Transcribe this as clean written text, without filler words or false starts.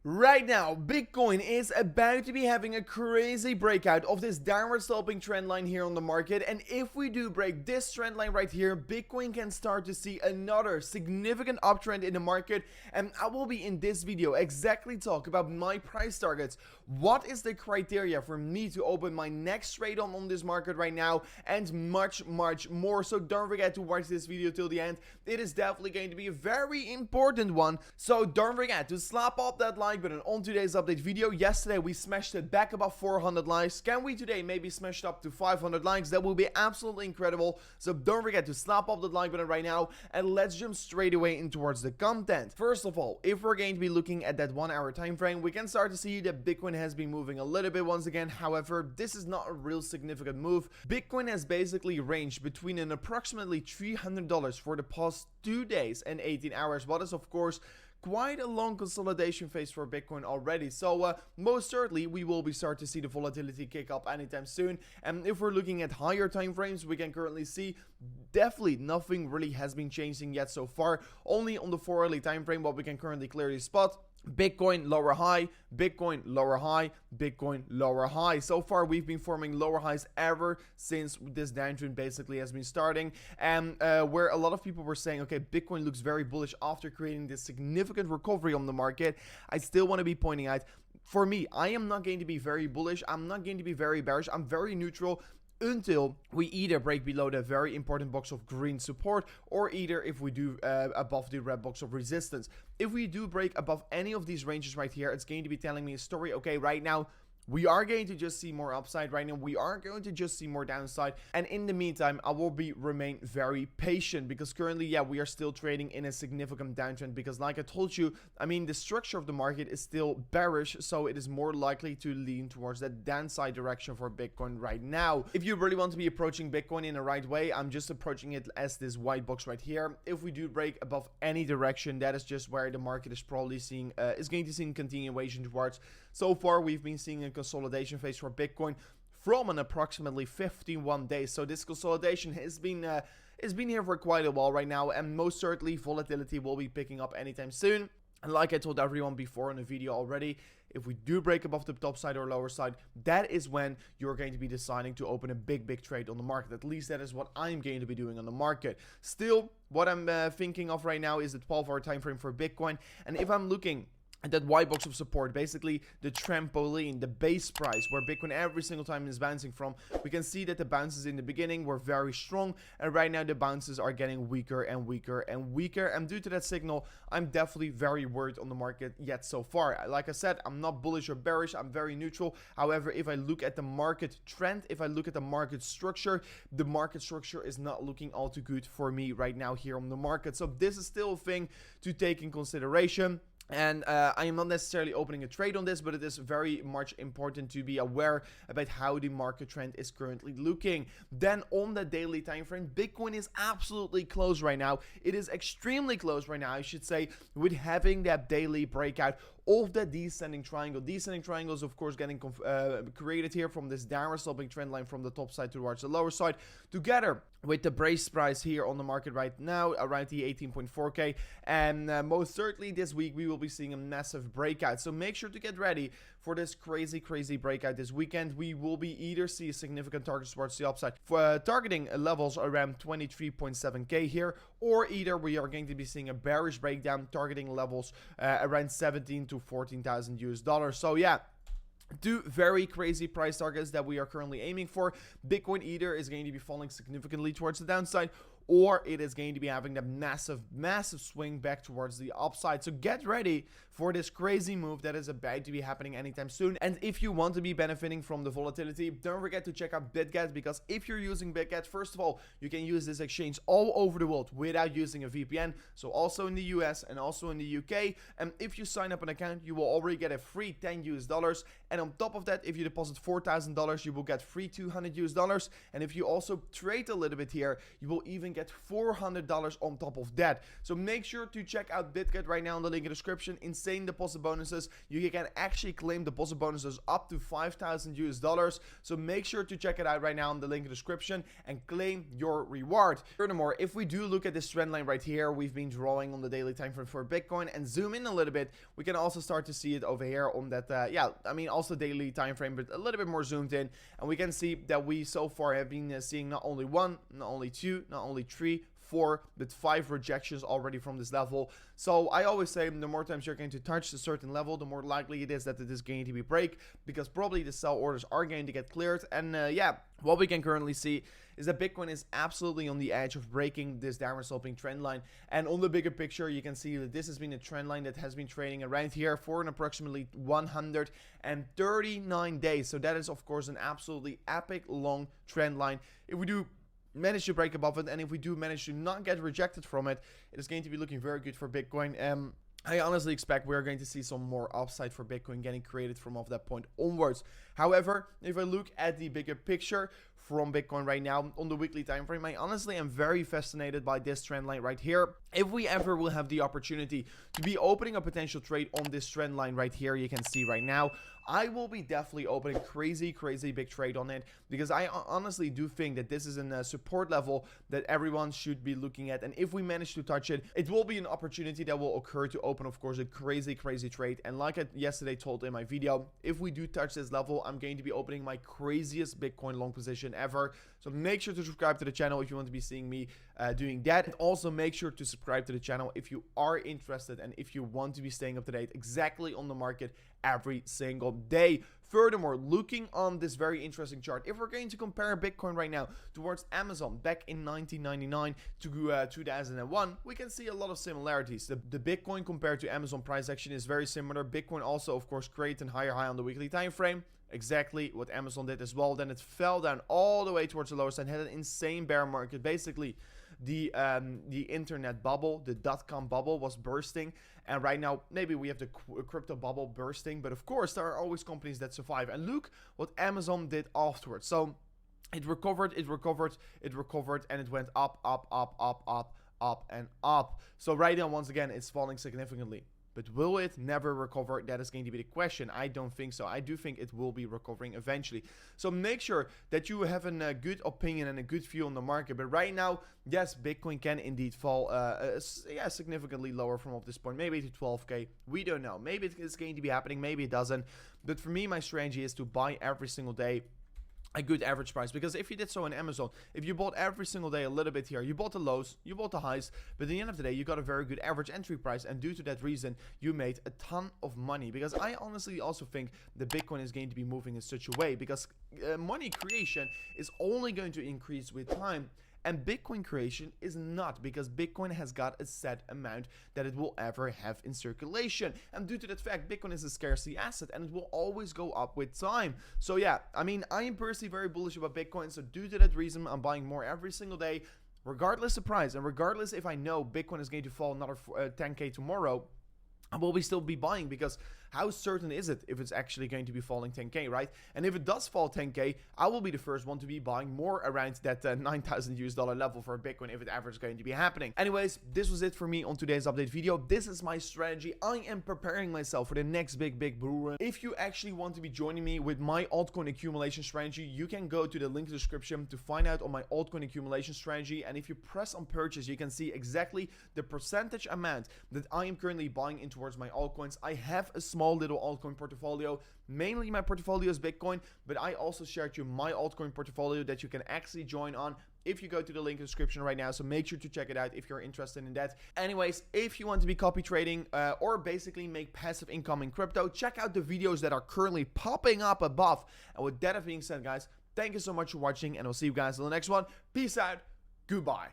Right now, Bitcoin is about to be having a crazy breakout of this downward sloping trend line here on the market. And if we do break this trend line right here, Bitcoin can start to see another significant uptrend in the market. And I will be in this video exactly talk about my price targets. What is the criteria for me to open my next trade on this market right now, and much more. So don't forget to watch this video till the end. It is definitely going to be a very important one. So don't forget to slap up that like button on today's update video. Yesterday we smashed it back above 400 likes. Can we today maybe smash it up to 500 likes? That will be absolutely incredible. So don't forget to slap up that like button right now, and let's jump straight away in towards the content. First of all, if we're going to be looking at that 1 hour time frame, we can start to see that Bitcoin has been moving a little bit once again. However, this is not a real significant move. Bitcoin has basically ranged between an approximately $300 for the past 2 days and 18 hours. What is of course quite a long consolidation phase for Bitcoin already. So most certainly we will be start to see the volatility kick up anytime soon. And if we're looking at higher time frames, we can currently see definitely nothing really has been changing yet so far. Only on the 4 hourly time frame what we can currently clearly spot: Bitcoin lower high, Bitcoin lower high, Bitcoin lower high. So far we've been forming lower highs ever since this downtrend basically has been starting, and where a lot of people were saying, okay, Bitcoin looks very bullish after creating this significant recovery on the market. I still want to be pointing out, for me, I am not going to be very bullish, I'm not going to be very bearish, I'm very neutral until we either break below the very important box of green support, or either if we do above the red box of resistance. If we do break above any of these ranges right here, it's going to be telling me a story. Okay, right now we are going to just see more upside. Right now we are going to just see more downside, and in the meantime I will remain very patient, because currently, yeah, we are still trading in a significant downtrend, because like I told you, I mean, the structure of the market is still bearish, so it is more likely to lean towards that downside direction for Bitcoin right now. If you really want to be approaching Bitcoin in the right way, I'm just approaching it as this white box right here. If we do break above any direction, that is just where the market is probably seeing is going to see a continuation towards. So far we've been seeing a consolidation phase for Bitcoin from an approximately 51 days. So this consolidation has been here for quite a while right now, and most certainly volatility will be picking up anytime soon. And like I told everyone before in the video already, if we do break above the top side or lower side, that is when you're going to be deciding to open a big trade on the market. At least that is what I'm going to be doing on the market. Still, what I'm thinking of right now is the 12-hour time frame for Bitcoin. And if I'm looking at that white box of support, basically the trampoline, the base price where Bitcoin every single time is bouncing from, we can see that the bounces in the beginning were very strong, and right now the bounces are getting weaker and weaker and weaker. And due to that signal, I'm definitely very worried on the market yet so far. Like I said, I'm not bullish or bearish, I'm very neutral. However, if I look at the market trend, if I look at the market structure is not looking all too good for me right now here on the market. So this is still a thing to take in consideration. And I am not necessarily opening a trade on this, but it is very much important to be aware about how the market trend is currently looking. Then on the daily time frame, Bitcoin is absolutely close right now. It is extremely close right now, I should say, with having that daily breakout of the descending triangle. Descending triangle is of course getting created here from this downward sloping trend line from the top side towards the lower side, together with the base price here on the market right now around the 18.4k. And most certainly this week we will be seeing a massive breakout. So make sure to get ready for this crazy breakout this weekend. We will be either see a significant target towards the upside for targeting levels around 23.7k here, or either we are going to be seeing a bearish breakdown targeting levels around 17 to 14,000 US dollars. So yeah, two very crazy price targets that we are currently aiming for. Bitcoin either is going to be falling significantly towards the downside, or it is going to be having a massive swing back towards the upside. So get ready for this crazy move that is about to be happening anytime soon. And if you want to be benefiting from the volatility, don't forget to check out BitGet, because if you're using BitGet, first of all, you can use this exchange all over the world without using a VPN. So also in the US and also in the UK. And if you sign up an account, you will already get a free 10 US dollars. And on top of that, if you deposit $4,000, you will get free 200 US dollars. And if you also trade a little bit here, you will even get get $400 on top of that. So make sure to check out BREAKOUT right now in the link in the description. Insane deposit bonuses. You can actually claim deposit bonuses up to 5,000 US dollars. So make sure to check it out right now in the link in the description and claim your reward. Furthermore, if we do look at this trend line right here, we've been drawing on the daily time frame for Bitcoin, and zoom in a little bit, we can also start to see it over here on that also daily time frame, but a little bit more zoomed in, and we can see that we so far have been seeing not only one, not only two, not only three, 4, but 5 rejections already from this level. So I always say the more times you're going to touch a certain level, the more likely it is that it is going to be break, because probably the sell orders are going to get cleared. And what we can currently see is that Bitcoin is absolutely on the edge of breaking this downward sloping trend line. And on the bigger picture, you can see that this has been a trend line that has been trading around here for an approximately 139 days. So that is, of course, an absolutely epic long trend line. If we do manage to break above it, and if we do manage to not get rejected from it, it is going to be looking very good for Bitcoin. I honestly expect we're going to see some more upside for Bitcoin getting created from off that point onwards. However, if I look at the bigger picture from Bitcoin right now on the weekly time frame, I honestly am very fascinated by this trend line right here. If we ever will have the opportunity to be opening a potential trade on this trend line right here, you can see right now, I will be definitely opening crazy big trade on it, because I honestly do think that this is a support level that everyone should be looking at. And if we manage to touch it, it will be an opportunity that will occur to open, of course, a crazy trade. And like I yesterday told in my video, if we do touch this level, I'm going to be opening my craziest Bitcoin long position ever. So make sure to subscribe to the channel if you want to be seeing me doing that. And also make sure to subscribe to the channel if you are interested and if you want to be staying up to date exactly on the market every single day. Furthermore, looking on this very interesting chart, if we're going to compare Bitcoin right now towards Amazon back in 1999 to 2001, we can see a lot of similarities. The Bitcoin compared to Amazon price action is very similar. Bitcoin also, of course, created a higher high on the weekly time frame. Exactly what Amazon did as well. Then it fell down all the way towards the lowest and had an insane bear market. Basically, the internet bubble, the .com bubble was bursting, and right now maybe we have the crypto bubble bursting, but of course there are always companies that survive. And look what Amazon did afterwards. So it recovered, and it went up and up. So right now, once again, it's falling significantly. But will it never recover? That is going to be the question. I don't think so. I do think it will be recovering eventually. So make sure that you have a good opinion and a good view on the market. But right now, yes, Bitcoin can indeed fall significantly lower from this point. Maybe to 12K. We don't know. Maybe it's going to be happening. Maybe it doesn't. But for me, my strategy is to buy every single day a good average price, because if you did so in Amazon, if you bought every single day a little bit here, you bought the lows, you bought the highs, but at the end of the day, you got a very good average entry price, and due to that reason, you made a ton of money. Because I honestly also think that Bitcoin is going to be moving in such a way, because money creation is only going to increase with time. And Bitcoin creation is not, because Bitcoin has got a set amount that it will ever have in circulation. And due to that fact, Bitcoin is a scarcity asset and it will always go up with time. So yeah, I mean, I am personally very bullish about Bitcoin. So due to that reason, I'm buying more every single day, regardless of price. And regardless if I know Bitcoin is going to fall another 10K tomorrow, I will still be buying, because how certain is it if it's actually going to be falling 10K, right? And if it does fall 10K, I will be the first one to be buying more around that 9,000 US dollar level for Bitcoin if it ever is going to be happening. Anyways, this was it for me on today's update video. This is my strategy. I am preparing myself for the next big bull run. If you actually want to be joining me with my altcoin accumulation strategy, you can go to the link in the description to find out on my altcoin accumulation strategy. And if you press on purchase, you can see exactly the percentage amount that I am currently buying in towards my altcoins. I have a small little altcoin portfolio. Mainly my portfolio is Bitcoin, but I also shared you my altcoin portfolio that you can actually join on if you go to the link in the description right now. So make sure to check it out if you're interested in that. Anyways, if you want to be copy trading or basically make passive income in crypto, check out the videos that are currently popping up above. And with that being said, guys, thank you so much for watching, and I'll see you guys in the next one. Peace out. Goodbye.